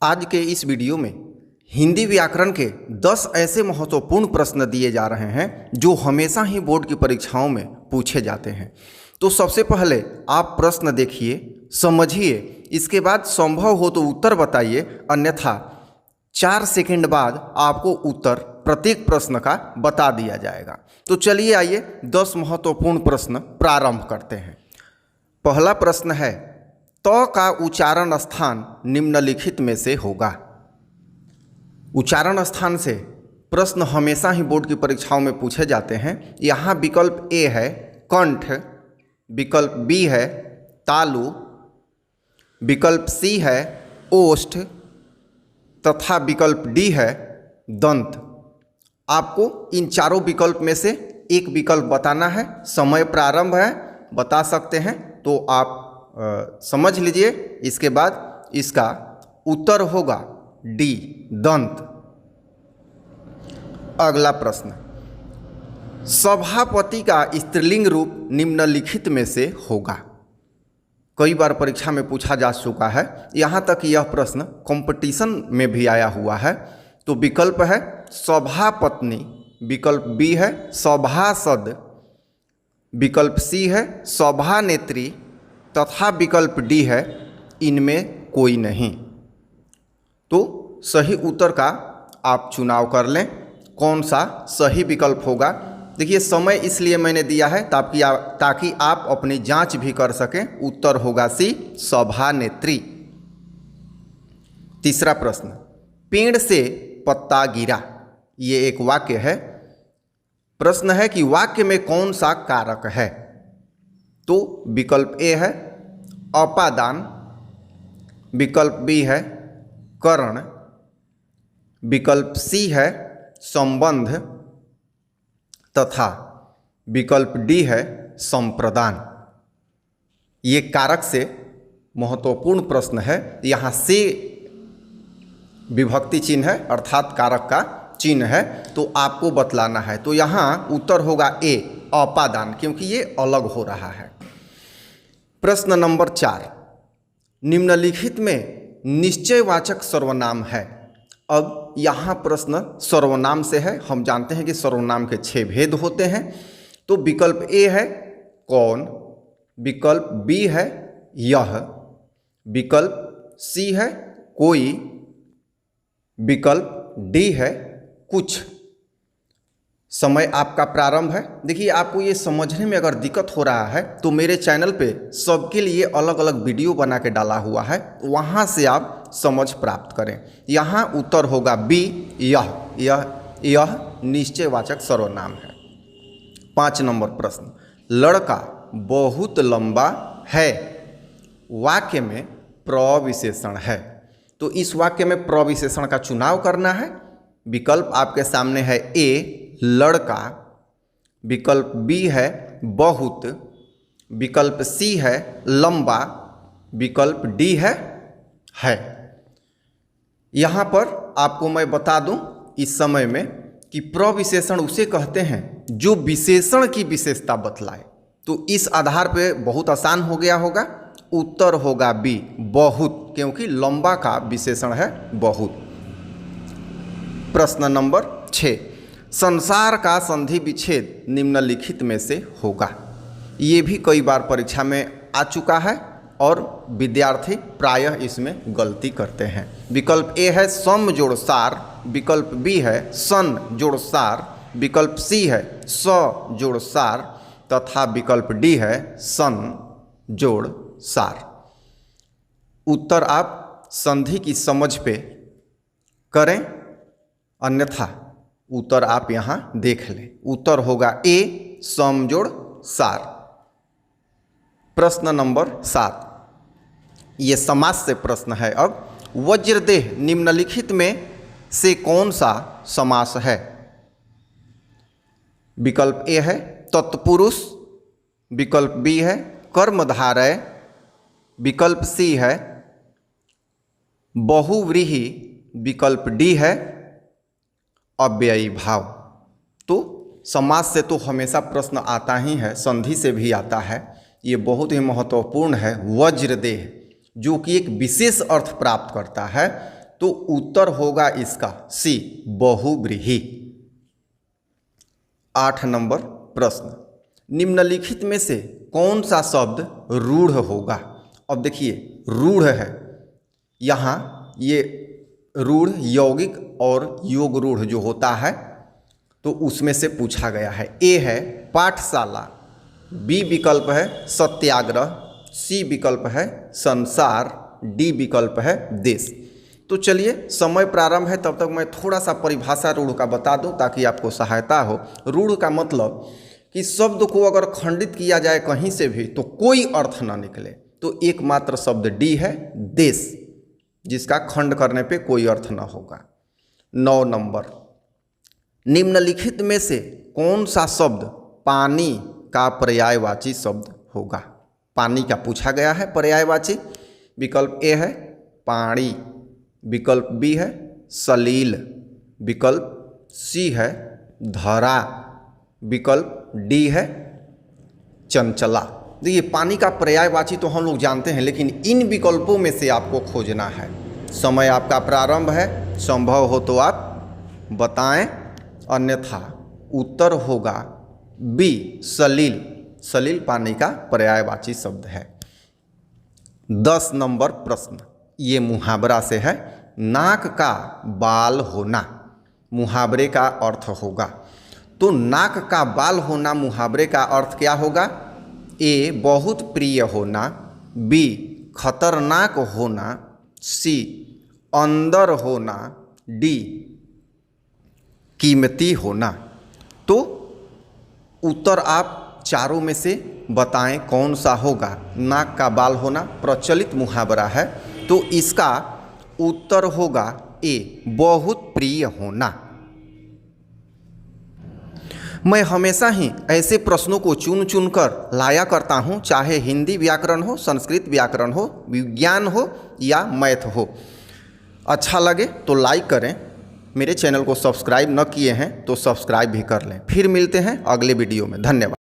आज के इस वीडियो में हिंदी व्याकरण के 10 ऐसे महत्वपूर्ण प्रश्न दिए जा रहे हैं जो हमेशा ही बोर्ड की परीक्षाओं में पूछे जाते हैं। तो सबसे पहले आप प्रश्न देखिए, समझिए, इसके बाद संभव हो तो उत्तर बताइए, अन्यथा 4 सेकंड बाद आपको उत्तर प्रत्येक प्रश्न का बता दिया जाएगा। तो चलिए आइए 10 महत्वपूर्ण प्रश्न प्रारंभ करते हैं। पहला प्रश्न है, त का उच्चारण स्थान निम्नलिखित में से होगा। उच्चारण स्थान से प्रश्न हमेशा ही बोर्ड की परीक्षाओं में पूछे जाते हैं। यहाँ विकल्प ए है कंठ, विकल्प बी है तालु, विकल्प सी है ओष्ठ तथा विकल्प डी है दंत। आपको इन चारों विकल्प में से एक विकल्प बताना है। समय प्रारंभ है, बता सकते हैं तो आप समझ लीजिए। इसके बाद इसका उत्तर होगा डी दंत। अगला प्रश्न, सभापति का स्त्रीलिंग रूप निम्नलिखित में से होगा। कई बार परीक्षा में पूछा जा चुका है, यहाँ तक यह प्रश्न कंपटीशन में भी आया हुआ है। तो विकल्प है सभापत्नी, विकल्प बी है सभासद, विकल्प सी है सभानेत्री तथा विकल्प डी है इनमें कोई नहीं। तो सही उत्तर का आप चुनाव कर लें, कौन सा सही विकल्प होगा। देखिए, समय इसलिए मैंने दिया है ताकि आप अपनी जांच भी कर सकें। उत्तर होगा सी सभानेत्री। तीसरा प्रश्न, पेड़ से पत्ता गिरा, ये एक वाक्य है। प्रश्न है कि वाक्य में कौन सा कारक है। तो विकल्प ए है अपादान, विकल्प बी है करण, विकल्प सी है संबंध तथा विकल्प डी है संप्रदान। ये कारक से महत्वपूर्ण प्रश्न है। यहाँ से विभक्ति चिन्ह है अर्थात कारक का चिन्ह है, तो आपको बतलाना है। तो यहाँ उत्तर होगा ए अपादान, क्योंकि ये अलग हो रहा है। प्रश्न नंबर 4, निम्नलिखित में निश्चयवाचक सर्वनाम है। अब यहाँ प्रश्न सर्वनाम से है। हम जानते हैं कि सर्वनाम के 6 भेद होते हैं। तो विकल्प ए है कौन, विकल्प बी है यह, विकल्प सी है कोई, विकल्प डी है कुछ। समय आपका प्रारंभ है। देखिए, आपको ये समझने में अगर दिक्कत हो रहा है तो मेरे चैनल पे सबके लिए अलग अलग वीडियो बना के डाला हुआ है, वहाँ से आप समझ प्राप्त करें। यहाँ उत्तर होगा बी यह निश्चयवाचक सर्वनाम है। 5 नंबर प्रश्न, लड़का बहुत लंबा है, वाक्य में प्रविशेषण है। तो इस वाक्य में प्रविशेषण का चुनाव करना है। विकल्प आपके सामने है ए लड़का, विकल्प बी है बहुत, विकल्प सी है लंबा, विकल्प डी है। यहाँ पर आपको मैं बता दूं इस समय में कि प्रविशेषण उसे कहते हैं जो विशेषण की विशेषता बतलाए। तो इस आधार पे बहुत आसान हो गया होगा। उत्तर होगा बी बहुत, क्योंकि लंबा का विशेषण है बहुत। प्रश्न नंबर 6, संसार का संधि विच्छेद निम्नलिखित में से होगा। ये भी कई बार परीक्षा में आ चुका है और विद्यार्थी प्रायः इसमें गलती करते हैं। विकल्प ए है सम जोड़ सार, विकल्प बी है सन जोड़ सार, विकल्प सी है स जोड़ सार तथा विकल्प डी है सन जोड़ सार। उत्तर आप संधि की समझ पे करें, अन्यथा उत्तर आप यहाँ देख लें। उत्तर होगा ए सम जोड़ सार। प्रश्न नंबर 7, ये समास से प्रश्न है। अब वज्रदेह निम्नलिखित में से कौन सा समास है। विकल्प ए है तत्पुरुष, विकल्प बी है कर्मधारय, विकल्प सी है बहुव्रीहि, विकल्प डी है अव्ययी भाव। तो समास से तो हमेशा प्रश्न आता ही है, संधि से भी आता है। ये बहुत ही महत्वपूर्ण है। वज्रदेह जो कि एक विशेष अर्थ प्राप्त करता है, तो उत्तर होगा इसका सी, बहुव्रीहि। 8 नंबर प्रश्न, निम्नलिखित में से कौन सा शब्द रूढ़ होगा। अब देखिए रूढ़ है, यहाँ ये रूढ़ यौगिक और योग रूढ़ जो होता है तो उसमें से पूछा गया है। ए है पाठशाला, बी विकल्प है सत्याग्रह, सी विकल्प है संसार, डी विकल्प है देश। तो चलिए समय प्रारंभ है तब तक मैं थोड़ा सा परिभाषा रूढ़ का बता दूं ताकि आपको सहायता हो। रूढ़ का मतलब कि शब्द को अगर खंडित किया जाए कहीं से भी तो कोई अर्थ ना निकले, तो एकमात्र शब्द डी है देश, जिसका खंड करने पे कोई अर्थ ना होगा। 9 नंबर, निम्नलिखित में से कौन सा शब्द पानी का पर्यायवाची शब्द होगा। पानी का पूछा गया है पर्यायवाची। विकल्प ए है पानी, विकल्प बी है सलील, विकल्प सी है धरा, विकल्प डी है चंचला। देखिए पानी का पर्यायवाची तो हम लोग जानते हैं, लेकिन इन विकल्पों में से आपको खोजना है। समय आपका प्रारंभ है, संभव हो तो आप बताएं, अन्यथा उत्तर होगा बी सलील। सलील पानी का पर्यायवाची शब्द है। 10 नंबर प्रश्न, ये मुहावरा से है। नाक का बाल होना मुहावरे का अर्थ होगा। तो नाक का बाल होना मुहावरे का अर्थ क्या होगा। ए बहुत प्रिय होना, बी खतरनाक होना, सी अंदर होना, डी कीमती होना। तो उत्तर आप चारों में से बताएं कौन सा होगा। नाक का बाल होना प्रचलित मुहावरा है, तो इसका उत्तर होगा ए बहुत प्रिय होना। मैं हमेशा ही ऐसे प्रश्नों को चुन चुन कर लाया करता हूं, चाहे हिंदी व्याकरण हो, संस्कृत व्याकरण हो, विज्ञान हो या मैथ हो। अच्छा लगे तो लाइक करें, मेरे चैनल को सब्सक्राइब न किए हैं तो सब्सक्राइब भी कर लें। फिर मिलते हैं अगले वीडियो में। धन्यवाद।